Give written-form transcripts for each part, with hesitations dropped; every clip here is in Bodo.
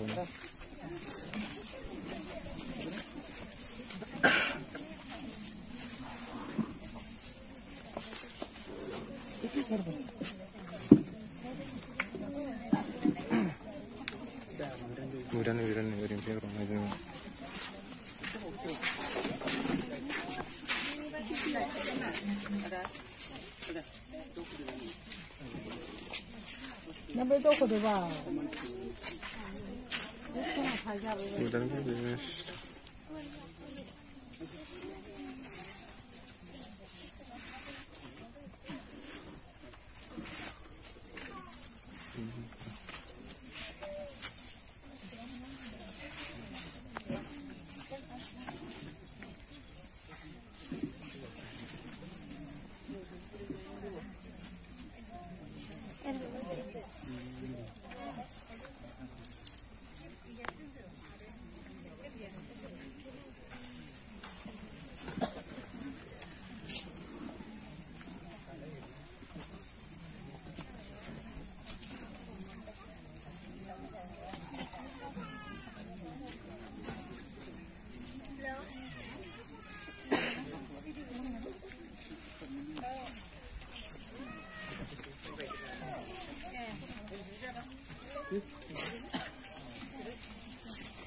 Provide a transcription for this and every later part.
Mudah nih Nabi itu kau deba. mudah nih bisnis.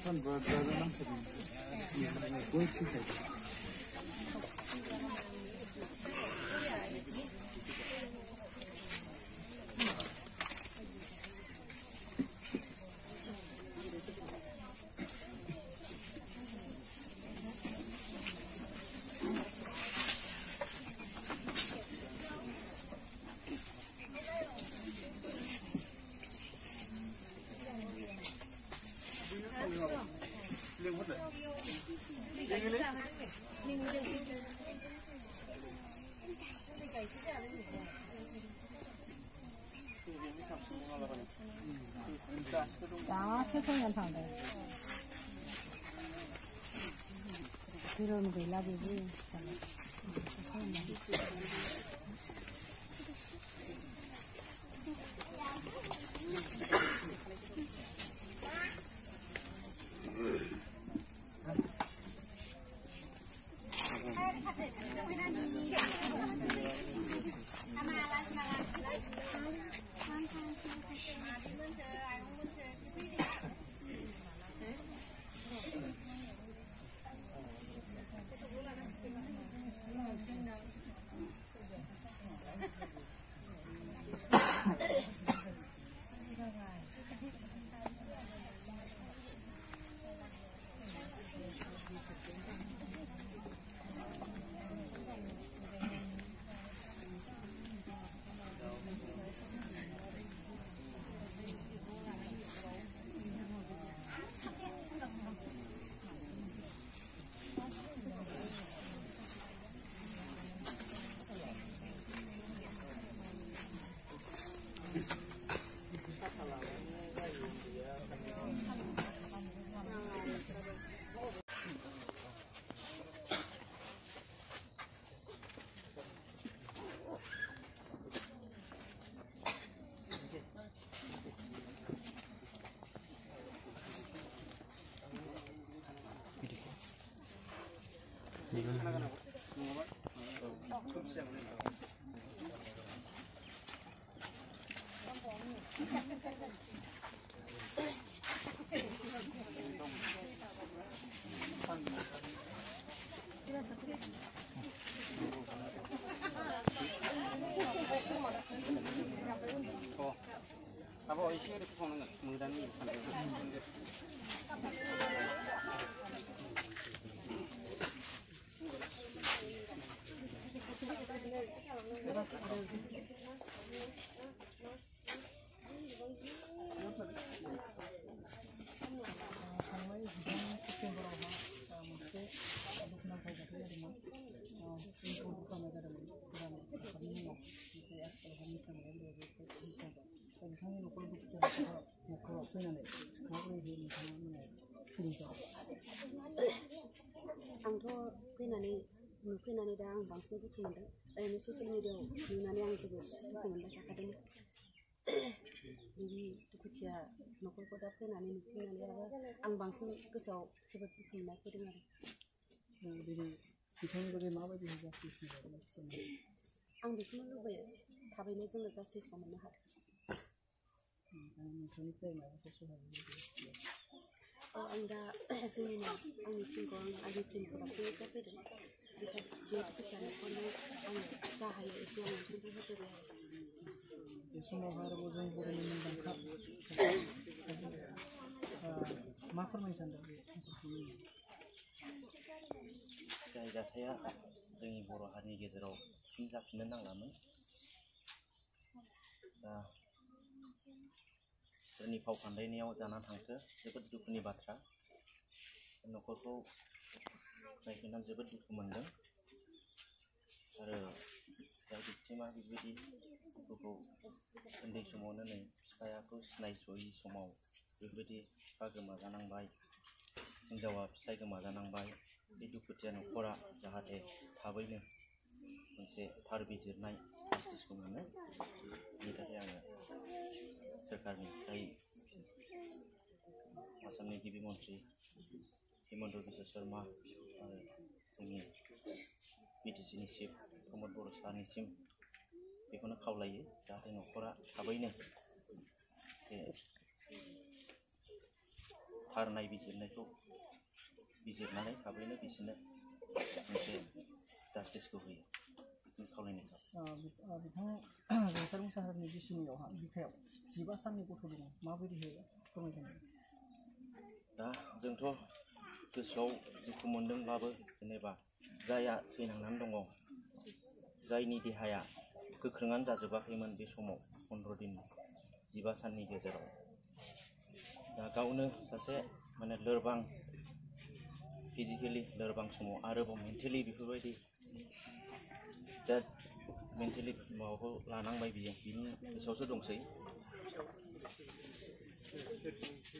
Kan berada dalam kowe sih. 다 세상에 산다. 그런 거 일하지. Apa isi ada kesana nggak? Kemudian ini sampai आंथ' फैनानै दा आं बांसिन दुखु मोनदों ओरैनो ससियेल मिडियाआव नुनानै आं जोबोद दुखु मोनबाय थाखादों बिदि दुखुथिया न'खरखौ दा फैनानै नुफैनानै आरो आं बांसिन गोसोआव जोबोद दुखु मोननाय फैदों आरो दिनै बिथांनि बागै माबायदि जास्टिस आं बेखौनो लुबैयो थाबैनो जोङो जास्टिसखौ मोननो हाथों नोंथांनिफ्राय माबाफोर सहाय आं दा जोंनिनो आंनि टिमखौ आंनि टिमखौ दाबसेनिफ्राय फैदों बे दुखुथिया न'खरनो आङो जा हायो एसे आं अनसुंथाइ होफैबाय आरो बे समाव आरोबाव जों बर'नि मुंदांखा मा फोरमायनो सानदों जाय जाथाया जोंनि बर' हारिनि गेजेराव फिन जाफिननो नांलामोन दा सोरनि फाव फान्दायनायाव जाना थांखो जोबोद दुखुनि बाथ्रा न'खरखौ नायफिननानै जोबोद दुखु मोनदों आरो जाय बिक्टिमा बेबायदि दुखुखौ उन्दै समावनो नै बिफायाखौ सिनायस'यै समाव बेबायदि बिफा गोमाजानांबाय हिन्जावा फिसाय गोमाजानांबाय बे दुखुथिया न'खरा जाहाथे थाबैनो मोनसे थार बिजिरनाय जास्टिसखौ मोनो बेनि थाखाय आङो सोरखारनि जाय आसामनि गिबि मन्थ्रि हिमन्त बिश्व शर्मा आरो जोंनि बिटिसिनि चिफ प्रमद बर' सारनिसिम बेखौनो खावलायो जाहाथे न'खरा थाबैनो बे थार नायबिजिरनायखौ बिजिरनानै थाबैनो बिसोरनो मोनसे जास्टिसखौ होयो बेखौनो खावलायनाय जाबाय बिथां जोंसार मोसाहारिनि बिसिनियावहा बिखायाव 15 साननि गथ' दङ माबायदि फोरमायगोन दा जोंथ' गोसोआव दुखु मोनदोंब्लाबो जेनेबा जायहा थैनांनानै दङ जायनि देहाया गोख्रोङानो जाजोबाखैमोन बे समाव 15 दिन 15 साननि गेजेराव दा गावनो सासे माने लोरबां फिजिकेलि लोरबां समाव आरोबाव मेन्टेलि बेफोरबायदि जा मेन्टेलि माबाखौ लानांबाय बियो बिनि गोसोआवसो दंसै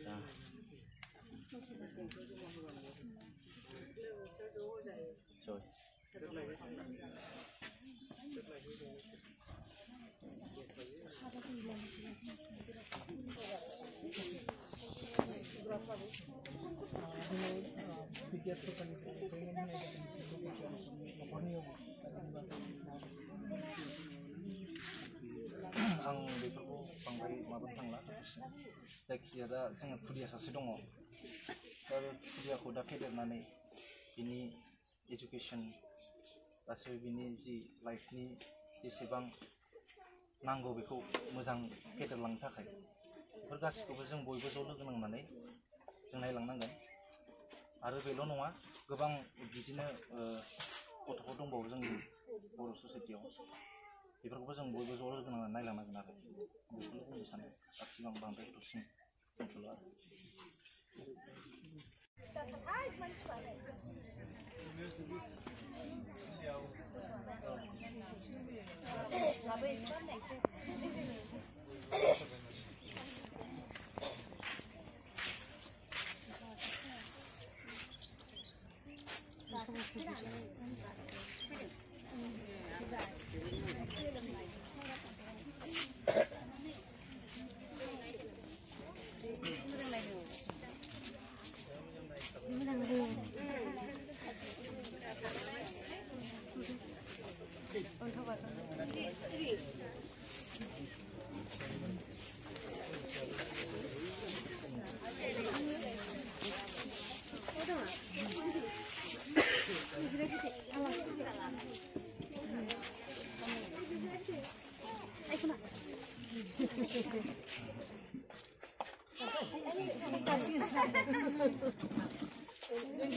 दा आं बेफोरखौ बांद्राय माबानो थांला जायखिजाया दा जोङो खुदिया सासे दङ दा बे खुदियाखौ दा फेदेरनानै बिनि एजुकेसन गासैबो बिनि जि लाइफनि जेसेबां नांगौ बेखौ मोजां फेदेरलांनो थाखाय बेफोर गासैखौबो जों बयबो ज' लोगो नांनानै जों नायलांनांगोन आरो बेल' नङा गोबां बिदिनो गथ'फोर दंबावो जोंनि बर' ससाइटियाव बेफोरखौबो जों बयबो ज' लोगो नांनानै नायलांनांगोन आरो बेखौनो बुंनो सानो सिगां बांद्राय गोथौसिन दोनथ'ला आरो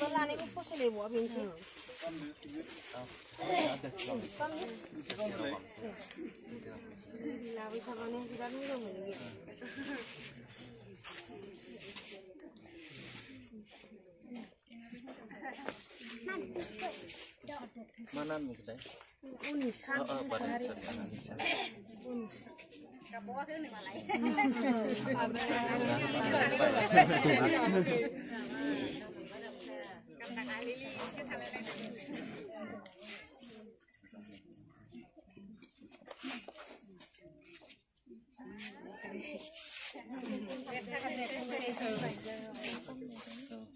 लानायखौ फसायलायबावा बेनोसै लाबाय थाबानो बिराद मोजां मोनो मा नाम मोनलाय उनिसा गाबावाखै होनो मालाय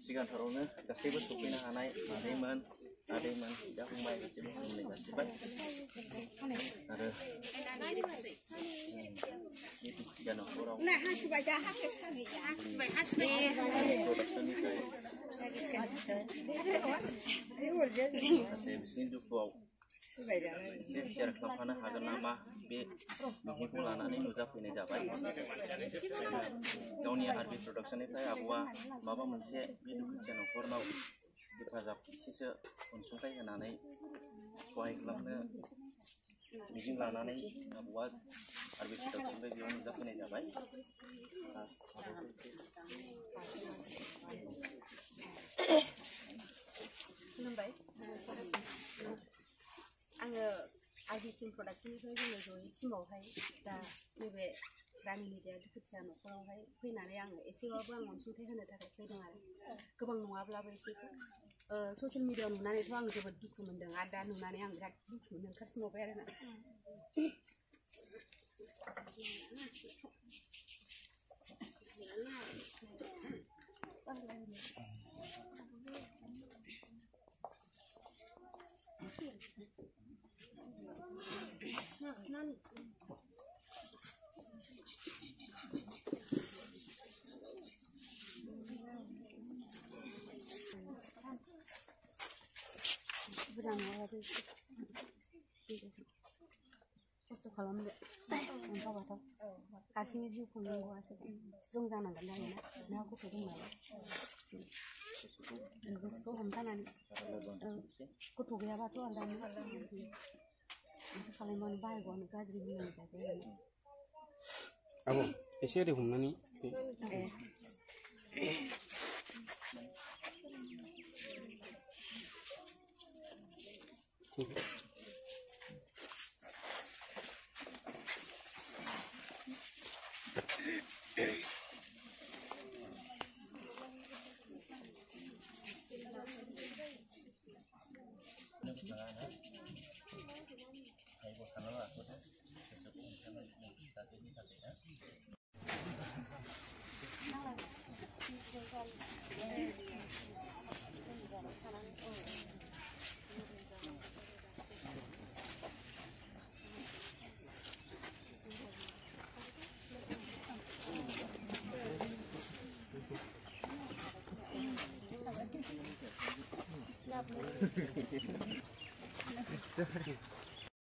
सिगांथारावनो गासैबो सफैनो हानाय मादैमोन बिदा फंबाय गासैबो खुलुमनाय जासिबाय आरो बे दुखुथिया न'खराव माखासे बिसिनि दुखुआव एसे शेयार खालामफानो हागोन नामा बे मिजिंखौ लानानै नुजाफैनाय जाबाय गावनि आरबि प्रडाक्सननिफ्राय आब'आ माबा मोनसे बे दुखुथिया न'खरनाव हेफाजाब एसेसो अनसुंथाइ होनानै सहाय खालामनो मिजिं लानानै आब'आ आरबि प्रडाक्सननिफ्राय बेयाव नुजाफैनाय जाबाय खुलुमबाय आङो आरबि फिल्म प्रडाक्सननिफ्राय जोङो जयै टिमावहाय दा नैबे रानि मिडिया दुखुथिया न'खरावहाय फैनानै आङो एसेबाबो आं अनसुंथाइ होनो थाखाय फैदों आरो गोबां नङाब्लाबो एसेखौ ससियेल मिडियाआव नुनानैथ' आं जोबोद दुखु मोन्दों आरो दा नुनानै आं बिराद दुखु मोनो ओंखारसिनबावबाय आरोना bukan apa sih खस्थ' खालामदो मोनफाबाथ' हारसिङै जिउ खुंनांगौ आरो स्ट्रं जानांगोन जायोना नोंहा गथ' दं नालाय गोसोखौ हमथानानै गथ' गैयाबाथ' आलादानो माथो खालामबानो बाहायबानो गाज्रि बुंनाय जाबाय आरो आब' एसे ओरै हमनानै Sorry.